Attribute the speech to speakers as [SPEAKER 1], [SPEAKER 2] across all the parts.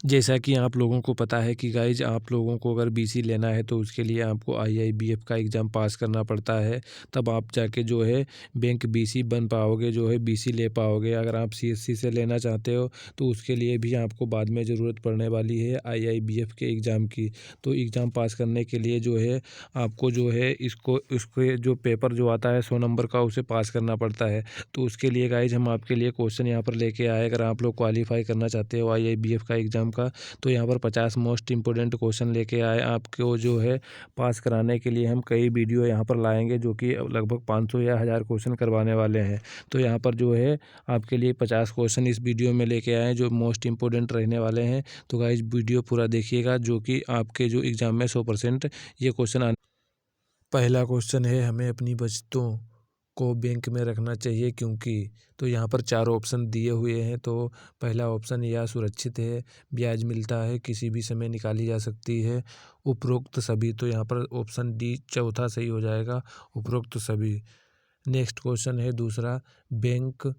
[SPEAKER 1] जैसा कि आप लोगों को पता है कि गाइज आप लोगों को अगर बीसी लेना है तो उसके लिए आपको आईआईबीएफ का एग्ज़ाम पास करना पड़ता है, तब आप जाके जो है बैंक बीसी बन पाओगे, जो है बीसी ले पाओगे। अगर आप सीएससी से लेना चाहते हो तो उसके लिए भी आपको बाद में ज़रूरत पड़ने वाली है आईआईबीएफ के एग्ज़ाम की। तो एग्ज़ाम पास करने के लिए जो है आपको जो है उसके जो पेपर जो आता है 100 नंबर का, उसे पास करना पड़ता है। तो उसके लिए गाइज हम आपके लिए क्वेश्चन यहाँ पर लेके आए। अगर आप लोग क्वालिफाई करना चाहते हो आईआईबीएफ का एग्ज़ाम का, तो यहाँ पर 50 मोस्ट इंपोर्टेंट क्वेश्चन लेके आए आपको जो है पास कराने के लिए। हम कई वीडियो यहाँ पर लाएंगे जो कि लगभग 500 या 1000 क्वेश्चन करवाने वाले हैं। तो यहाँ पर जो है आपके लिए 50 क्वेश्चन इस वीडियो में लेके आए जो मोस्ट इंपोर्टेंट रहने वाले हैं। तो गाइस वीडियो पूरा देखिएगा, जो कि आपके जो एग्ज़ाम में 100% ये क्वेश्चन आने। पहला क्वेश्चन है, हमें अपनी बचतों को बैंक में रखना चाहिए क्योंकि। तो यहाँ पर 4 ऑप्शन दिए हुए हैं। तो पहला ऑप्शन यह सुरक्षित है, ब्याज मिलता है, किसी भी समय निकाली जा सकती है, उपरोक्त सभी। तो यहाँ पर ऑप्शन डी चौथा सही हो जाएगा, उपरोक्त सभी। नेक्स्ट क्वेश्चन है दूसरा, बैंक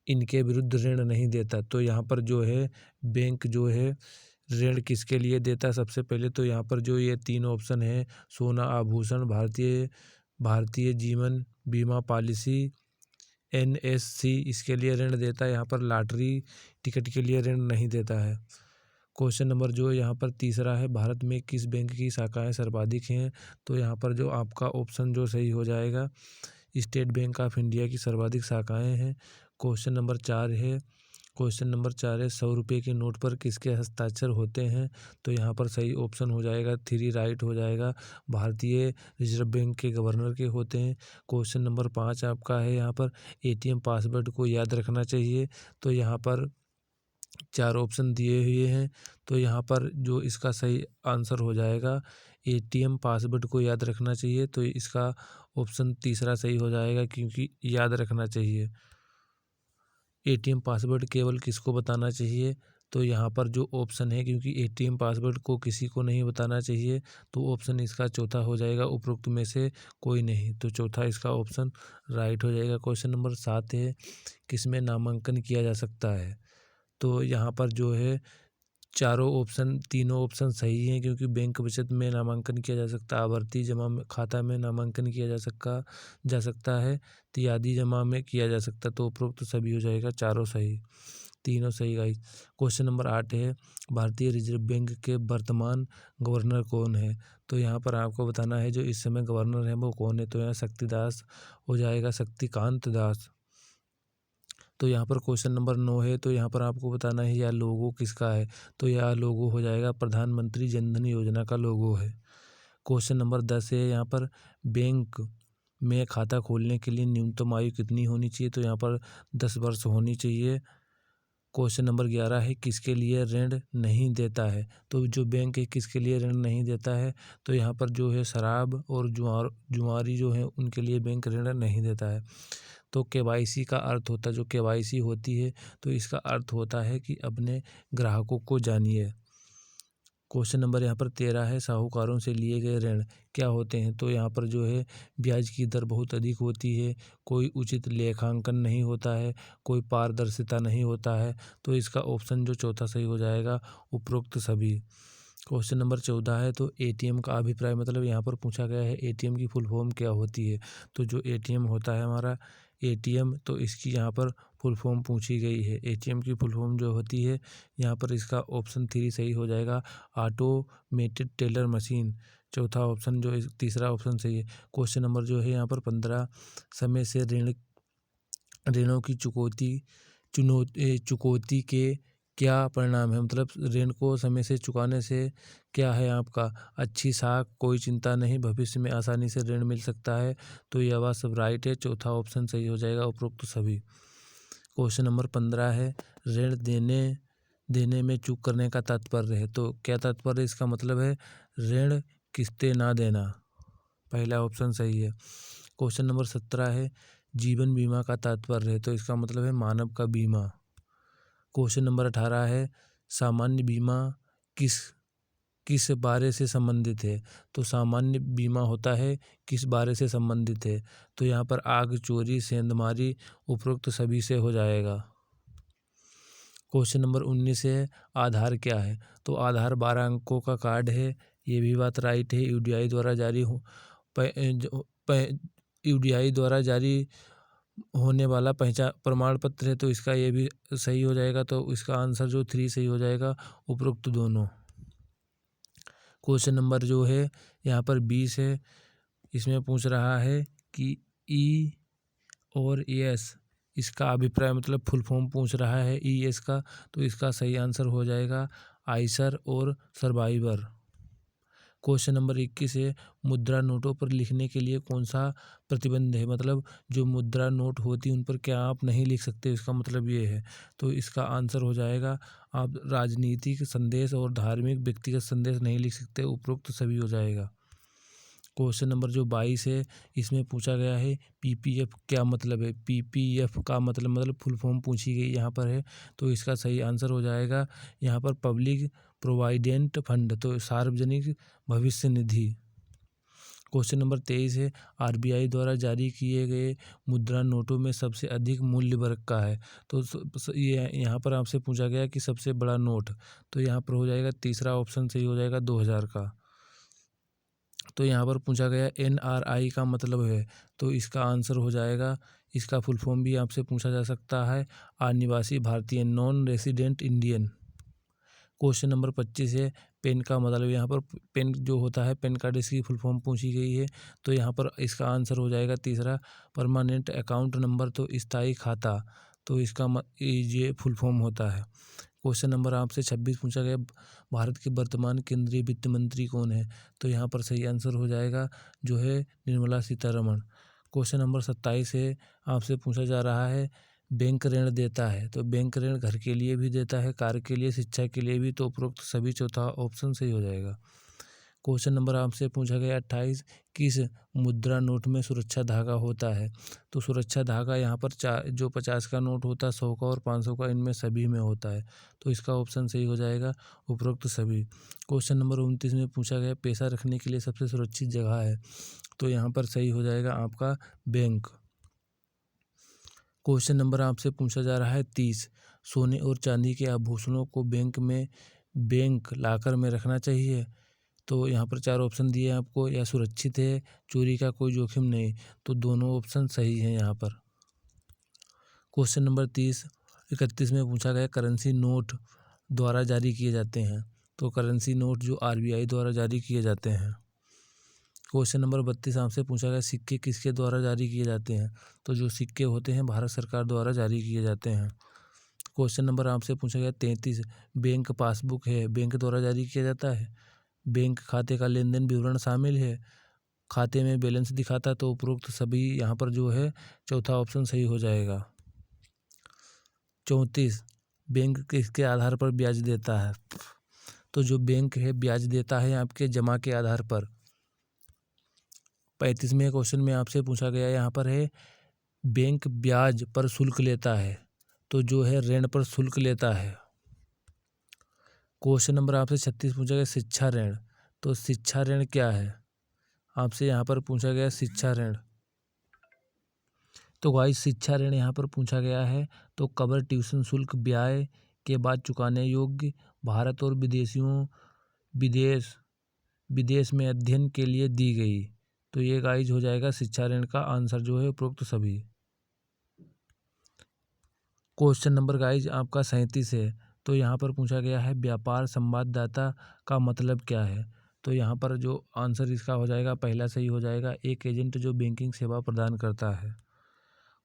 [SPEAKER 1] इनके विरुद्ध ऋण नहीं देता। तो यहाँ पर जो है बैंक जो है ऋण किसके लिए देता है? सबसे पहले तो यहाँ पर जो ये 3 ऑप्शन है, सोना आभूषण, भारतीय जीवन बीमा पॉलिसी, एनएससी, इसके लिए ऋण देता है। यहाँ पर लॉटरी टिकट के लिए ऋण नहीं देता है। क्वेश्चन नंबर जो यहाँ पर तीसरा है, भारत में किस बैंक की शाखाएं सर्वाधिक हैं? तो यहाँ पर जो आपका ऑप्शन जो सही हो जाएगा, स्टेट बैंक ऑफ इंडिया की सर्वाधिक शाखाएं हैं। क्वेश्चन नंबर 4 है 100 रुपये के नोट पर किसके हस्ताक्षर होते हैं? तो यहाँ पर सही ऑप्शन हो जाएगा 3 राइट हो जाएगा, भारतीय रिजर्व बैंक के गवर्नर के होते हैं। क्वेश्चन नंबर 5 आपका है, यहाँ पर एटीएम पासवर्ड को याद रखना चाहिए। तो यहाँ पर 4 ऑप्शन दिए हुए हैं। तो यहाँ पर जो इसका सही आंसर हो जाएगा, एटीएम पासवर्ड को याद रखना चाहिए। तो इसका ऑप्शन तीसरा सही हो जाएगा, क्योंकि याद रखना चाहिए। एटीएम पासवर्ड केवल किसको बताना चाहिए? तो यहाँ पर जो ऑप्शन है, क्योंकि एटीएम पासवर्ड को किसी को नहीं बताना चाहिए, तो ऑप्शन इसका चौथा हो जाएगा, उपरोक्त में से कोई नहीं। तो चौथा इसका ऑप्शन राइट हो जाएगा। क्वेश्चन नंबर 7 है, किसमें नामांकन किया जा सकता है? तो यहाँ पर जो है तीनों ऑप्शन सही हैं, क्योंकि बैंक बचत में नामांकन किया जा सकता है, आवर्ती जमा खाता में नामांकन किया जा सकता है, तियादी जमा में किया जा सकता है। तो उपरोक्त तो सभी हो जाएगा, चारों सही, तीनों सही गाइस। क्वेश्चन नंबर 8 है, भारतीय रिजर्व बैंक के वर्तमान गवर्नर कौन है? तो यहाँ पर आपको बताना है जो इस समय गवर्नर है वो कौन है। तो यहाँ शक्तिदास हो जाएगा, शक्तिकांत दास। तो यहाँ पर क्वेश्चन नंबर 9 है। तो यहाँ पर आपको बताना है यह लोगो किसका है? तो यह लोगो हो जाएगा प्रधानमंत्री जनधन योजना का लोगो है। क्वेश्चन नंबर 10 है, यहाँ पर बैंक में खाता खोलने के लिए न्यूनतम आयु कितनी होनी चाहिए? तो यहाँ पर 10 वर्ष होनी चाहिए। क्वेश्चन नंबर 11 है, किसके लिए ऋण नहीं देता है? तो जो बैंक है किसके लिए ऋण नहीं देता है? तो यहाँ पर जो है शराब और जुआरी जो है उनके लिए बैंक ऋण नहीं देता है। तो केवाईसी का अर्थ होता है, जो केवाईसी होती है तो इसका अर्थ होता है कि अपने ग्राहकों को जानिए। क्वेश्चन नंबर यहाँ पर 13 है, साहूकारों से लिए गए ऋण क्या होते हैं? तो यहाँ पर जो है ब्याज की दर बहुत अधिक होती है, कोई उचित लेखांकन नहीं होता है, कोई पारदर्शिता नहीं होता है। तो इसका ऑप्शन जो चौथा सही हो जाएगा, उपरोक्त सभी। क्वेश्चन नंबर 14 है, तो एटीएम का अभिप्राय, मतलब यहाँ पर पूछा गया है एटीएम की फुल फॉर्म क्या होती है? तो जो एटीएम होता है हमारा एटीएम, तो इसकी यहाँ पर फुल फॉर्म पूछी गई है। एटीएम की फुल फॉर्म जो होती है, यहाँ पर इसका ऑप्शन 3 सही हो जाएगा, ऑटोमेटेड टेलर मशीन। चौथा ऑप्शन जो तीसरा ऑप्शन सही है। क्वेश्चन नंबर जो है यहाँ पर 15, समय से ऋणों की चुकौती के क्या परिणाम है? मतलब ऋण को समय से चुकाने से क्या है आपका? अच्छी साख, कोई चिंता नहीं, भविष्य में आसानी से ऋण मिल सकता है। तो यह बात सब राइट है, चौथा ऑप्शन सही हो जाएगा, उपरोक्त सभी। क्वेश्चन नंबर 15 है, ऋण देने में चूक करने का तात्पर्य है। तो क्या तात्पर्य? इसका मतलब है ऋण किस्तें ना देना, पहला ऑप्शन सही है। क्वेश्चन नंबर 17 है, जीवन बीमा का तात्पर्य है। तो इसका मतलब है मानव का बीमा। क्वेश्चन नंबर 18 है, सामान्य बीमा किस बारे से संबंधित है? तो सामान्य बीमा होता है किस बारे से संबंधित है? तो यहाँ पर आग, चोरी, सेंधमारी, उपरोक्त सभी से हो जाएगा। क्वेश्चन नंबर 19 है आधार क्या है? तो आधार 12 अंकों का कार्ड है, ये भी बात राइट है। यूडीआई द्वारा जारी होने वाला पहचान प्रमाण पत्र है, तो इसका ये भी सही हो जाएगा। तो इसका आंसर जो 3 सही हो जाएगा, उपरोक्त दोनों। क्वेश्चन नंबर जो है यहाँ पर 20 है, इसमें पूछ रहा है कि ई और एस इसका अभिप्राय मतलब फुल फॉर्म पूछ रहा है ईएस का, तो इसका सही आंसर हो जाएगा आइसर और सर्वाइवर। क्वेश्चन नंबर 21 है मुद्रा नोटों पर लिखने के लिए कौन सा प्रतिबंध है? मतलब जो मुद्रा नोट होती है उन पर क्या आप नहीं लिख सकते, इसका मतलब ये है। तो इसका आंसर हो जाएगा आप राजनीतिक संदेश और धार्मिक व्यक्तिगत संदेश नहीं लिख सकते, उपरोक्त सभी हो जाएगा। क्वेश्चन नंबर जो 22 है, इसमें पूछा गया है पीपीएफ क्या मतलब है? पीपीएफ का मतलब फुल फॉर्म पूछी गई यहाँ पर है, तो इसका सही आंसर हो जाएगा यहाँ पर पब्लिक प्रोविडेंट फंड, तो सार्वजनिक भविष्य निधि। क्वेश्चन नंबर 23 है आरबीआई द्वारा जारी किए गए मुद्रा नोटों में सबसे अधिक मूल्य वर्ग का है? तो ये यहाँ पर आपसे पूछा गया कि सबसे बड़ा नोट, तो यहाँ पर हो जाएगा तीसरा ऑप्शन सही हो जाएगा 2000 का। तो यहाँ पर पूछा गया एनआरआई का मतलब है, तो इसका आंसर हो जाएगा, इसका फुल फॉर्म भी आपसे पूछा जा सकता है अनिवासी भारतीय, non resident Indian. Question number 25 है पेन का मतलब, यहाँ पर पेन जो होता है पेन कार्ड, इसकी फुल फॉर्म पूछी गई है, तो यहाँ पर इसका आंसर हो जाएगा तीसरा परमानेंट अकाउंट नंबर, तो स्थायी खाता, तो इसका ये फुल फॉर्म होता है। क्वेश्चन नंबर आपसे 26 पूछा गया भारत के वर्तमान केंद्रीय वित्त मंत्री कौन है? तो यहाँ पर सही आंसर हो जाएगा जो है निर्मला सीतारमण। क्वेश्चन नंबर 27 है, आपसे पूछा जा रहा है बैंक ऋण देता है, तो बैंक ऋण घर के लिए भी देता है, कार के लिए, शिक्षा के लिए भी, तो उपरोक्त सभी चौथा ऑप्शन सही हो जाएगा। क्वेश्चन नंबर आपसे पूछा गया 28 किस मुद्रा नोट में सुरक्षा धागा होता है? तो सुरक्षा धागा यहाँ पर जो 50 का नोट होता है, 100 का और 500 का, इनमें सभी में होता है, तो इसका ऑप्शन सही हो जाएगा उपरोक्त सभी। क्वेश्चन नंबर 29 में पूछा गया पैसा रखने के लिए सबसे सुरक्षित जगह है, तो यहाँ पर सही हो जाएगा आपका बैंक। क्वेश्चन नंबर आपसे पूछा जा रहा है 30 सोने और चांदी के आभूषणों को बैंक लाकर में रखना चाहिए? तो यहाँ पर 4 ऑप्शन दिए हैं आपको, या सुरक्षित है, चोरी का कोई जोखिम नहीं, तो दोनों ऑप्शन सही हैं यहाँ पर। क्वेश्चन नंबर 31 में पूछा गया करेंसी नोट द्वारा जारी किए जाते हैं, तो करेंसी नोट जो आरबीआई द्वारा जारी किए जाते हैं। क्वेश्चन नंबर 32 आपसे पूछा गया सिक्के किसके द्वारा जारी किए जाते हैं? तो जो सिक्के होते हैं भारत सरकार द्वारा जारी किए जाते हैं। क्वेश्चन नंबर आपसे पूछा गया 33 बैंक पासबुक है बैंक द्वारा जारी किया जाता है? बैंक खाते का लेन देन विवरण शामिल है, खाते में बैलेंस दिखाता, तो उपरोक्त सभी यहाँ पर जो है चौथा ऑप्शन सही हो जाएगा। 34 बैंक किसके आधार पर ब्याज देता है? तो जो बैंक है ब्याज देता है आपके जमा के आधार पर। 35वें क्वेश्चन में आपसे पूछा गया यहाँ पर है बैंक ब्याज पर शुल्क लेता है, तो जो है ऋण पर शुल्क लेता है। क्वेश्चन नंबर आपसे 36 पूछा गया शिक्षा ऋण, तो शिक्षा ऋण क्या है? आपसे यहाँ पर पूछा गया शिक्षा ऋण, तो गाइस शिक्षा ऋण यहाँ पर पूछा गया है तो कवर ट्यूशन शुल्क ब्याज के बाद चुकाने योग्य, भारत और विदेश में अध्ययन के लिए दी गई, तो ये गाइस हो जाएगा शिक्षा ऋण का आंसर जो है उपरोक्त सभी। क्वेश्चन नंबर गाइस आपका 37 है, तो यहाँ पर पूछा गया है व्यापार संवाददाता का मतलब क्या है? तो यहाँ पर जो आंसर इसका हो जाएगा पहला सही हो जाएगा, एक एजेंट जो बैंकिंग सेवा प्रदान करता है।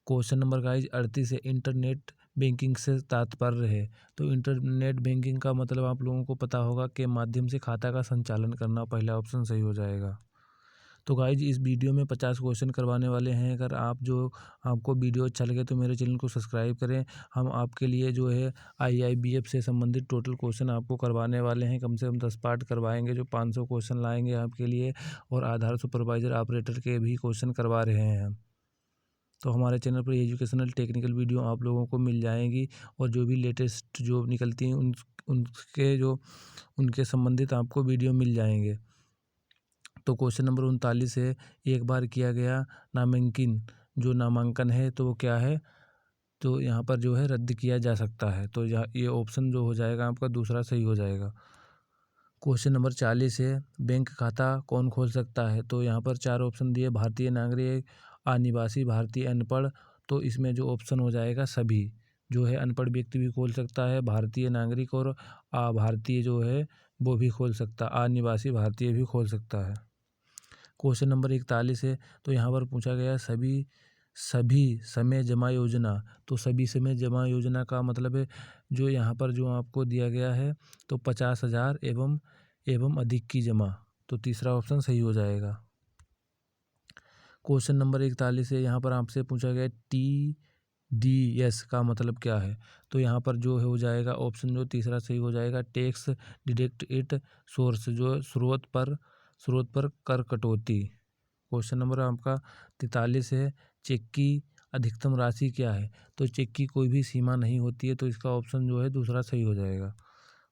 [SPEAKER 1] क्वेश्चन नंबर गाइस 38 है इंटरनेट बैंकिंग से तात्पर्य है, तो इंटरनेट बैंकिंग का मतलब आप लोगों को पता होगा के माध्यम से खाता का संचालन करना, पहला ऑप्शन सही हो जाएगा। तो गाइज इस वीडियो में 50 क्वेश्चन करवाने वाले हैं, अगर आपको वीडियो अच्छा लगे तो मेरे चैनल को सब्सक्राइब करें। हम आपके लिए जो है IIBF से संबंधित टोटल क्वेश्चन आपको करवाने वाले हैं, कम से कम 10 पार्ट करवाएंगे जो 500 क्वेश्चन लाएंगे आपके लिए, और आधार सुपरवाइजर ऑपरेटर के भी क्वेश्चन करवा रहे हैं। तो हमारे चैनल पर एजुकेशनल टेक्निकल वीडियो आप लोगों को मिल जाएंगी, और जो भी लेटेस्ट जो निकलती हैं उनके संबंधित आपको वीडियो मिल जाएंगे। तो क्वेश्चन नंबर 39 है एक बार किया गया नामांकन है तो वो क्या है? तो यहाँ पर जो है रद्द किया जा सकता है। तो ये ऑप्शन जो हो जाएगा आपका दूसरा सही हो जाएगा। क्वेश्चन नंबर 40 है, बैंक खाता कौन खोल सकता है? तो यहाँ पर 4 ऑप्शन दिए, भारतीय नागरिक, अनिवासी, भारतीय अनपढ़। तो इसमें जो ऑप्शन हो जाएगा सभी, जो है अनपढ़ व्यक्ति भी खोल सकता है, भारतीय नागरिक और भारतीय जो है वो भी खोल सकता, अनिवासी भारतीय भी खोल सकता है। क्वेश्चन नंबर 41 है, तो यहाँ पर पूछा गया सभी समय जमा योजना। तो सभी समय जमा योजना का मतलब है जो यहाँ पर जो आपको दिया गया है तो 50,000 एवं अधिक की जमा। तो तीसरा ऑप्शन सही हो जाएगा। क्वेश्चन नंबर 41 है, यहाँ पर आपसे पूछा गया TDS का मतलब क्या है? तो यहाँ पर जो है हो जाएगा ऑप्शन जो तीसरा सही हो जाएगा, टैक्स डिडक्ट इट सोर्स, जो स्रोत पर कर कटौती। क्वेश्चन नंबर आपका 43 है, चेक की अधिकतम राशि क्या है? तो चेक की कोई भी सीमा नहीं होती है, तो इसका ऑप्शन जो है दूसरा सही हो जाएगा।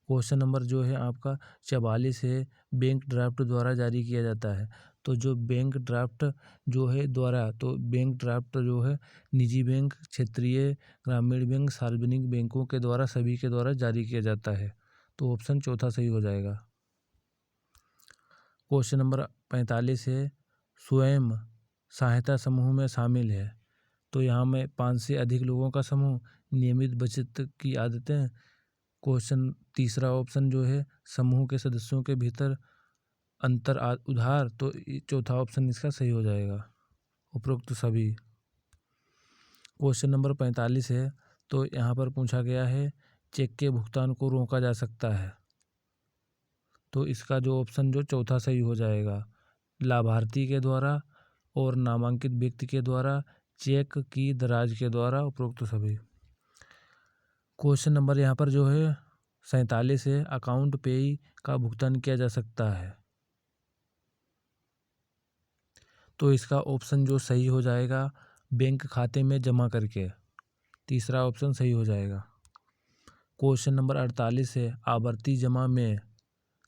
[SPEAKER 1] क्वेश्चन नंबर जो है आपका 44 है, बैंक ड्राफ्ट द्वारा जारी किया जाता है। तो जो बैंक ड्राफ्ट जो है द्वारा, तो बैंक ड्राफ्ट जो है निजी बैंक, क्षेत्रीय ग्रामीण बैंक, सार्वजनिक बैंकों के द्वारा, सभी के द्वारा जारी किया जाता है। तो ऑप्शन चौथा सही हो जाएगा। क्वेश्चन नंबर 45 है, स्वयं सहायता समूह में शामिल है। तो यहाँ में 5 से अधिक लोगों का समूह, नियमित बचत की आदतें। क्वेश्चन तीसरा ऑप्शन जो है समूह के सदस्यों के भीतर अंतर उधार। तो चौथा ऑप्शन इसका सही हो जाएगा, उपरोक्त सभी। क्वेश्चन नंबर 45 है, तो यहाँ पर पूछा गया है चेक के भुगतान को रोका जा सकता है। तो इसका जो ऑप्शन जो चौथा सही हो जाएगा, लाभार्थी के द्वारा और नामांकित व्यक्ति के द्वारा, चेक की दराज के द्वारा, उपरोक्त सभी। क्वेश्चन नंबर यहाँ पर जो है 47 है, अकाउंट पेई का भुगतान किया जा सकता है। तो इसका ऑप्शन जो सही हो जाएगा, बैंक खाते में जमा करके, तीसरा ऑप्शन सही हो जाएगा। क्वेश्चन नंबर 48 है, आवर्ती जमा में।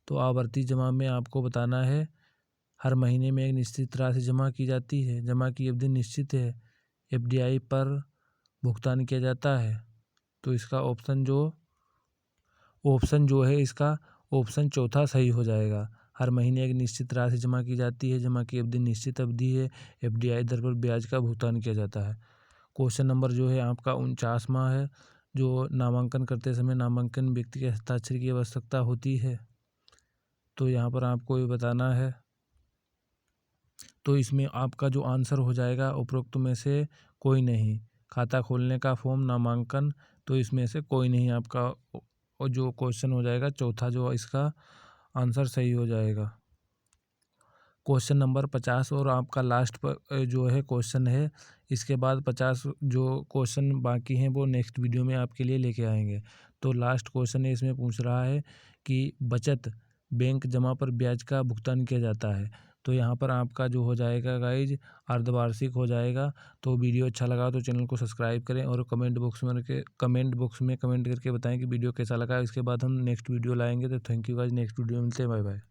[SPEAKER 1] तो आवर्ती जमा में आपको बताना है हर महीने में एक निश्चित राशि जमा की जाती है, जमा की अवधि निश्चित है, FDI पर भुगतान किया जाता है। तो इसका ऑप्शन जो है इसका ऑप्शन चौथा सही हो जाएगा, हर महीने एक निश्चित राशि जमा की जाती है, जमा की अवधि निश्चित अवधि है, FDI दर पर ब्याज का भुगतान किया जाता है। क्वेश्चन नंबर जो है आपका 49वां है, जो नामांकन करते समय नामांकन व्यक्ति के हस्ताक्षर की आवश्यकता होती है। तो यहाँ पर आपको ये बताना है, तो इसमें आपका जो आंसर हो जाएगा उपरोक्त में से कोई नहीं, खाता खोलने का फॉर्म, नामांकन, तो इसमें से कोई नहीं आपका, और जो क्वेश्चन हो जाएगा चौथा जो इसका आंसर सही हो जाएगा। क्वेश्चन नंबर 50 और आपका लास्ट पर जो है क्वेश्चन है, इसके बाद 50 जो क्वेश्चन बाकी हैं वो नेक्स्ट वीडियो में आपके लिए लेके आएंगे। तो लास्ट क्वेश्चन है, इसमें पूछ रहा है कि बचत बैंक जमा पर ब्याज का भुगतान किया जाता है। तो यहाँ पर आपका जो हो जाएगा गाइज अर्धवार्षिक हो जाएगा। तो वीडियो अच्छा लगा तो चैनल को सब्सक्राइब करें और कमेंट बॉक्स में कमेंट करके बताएं कि वीडियो कैसा लगा। इसके बाद हम नेक्स्ट वीडियो लाएंगे। तो thank you guys, next video मिलते हैं, बाय बाय।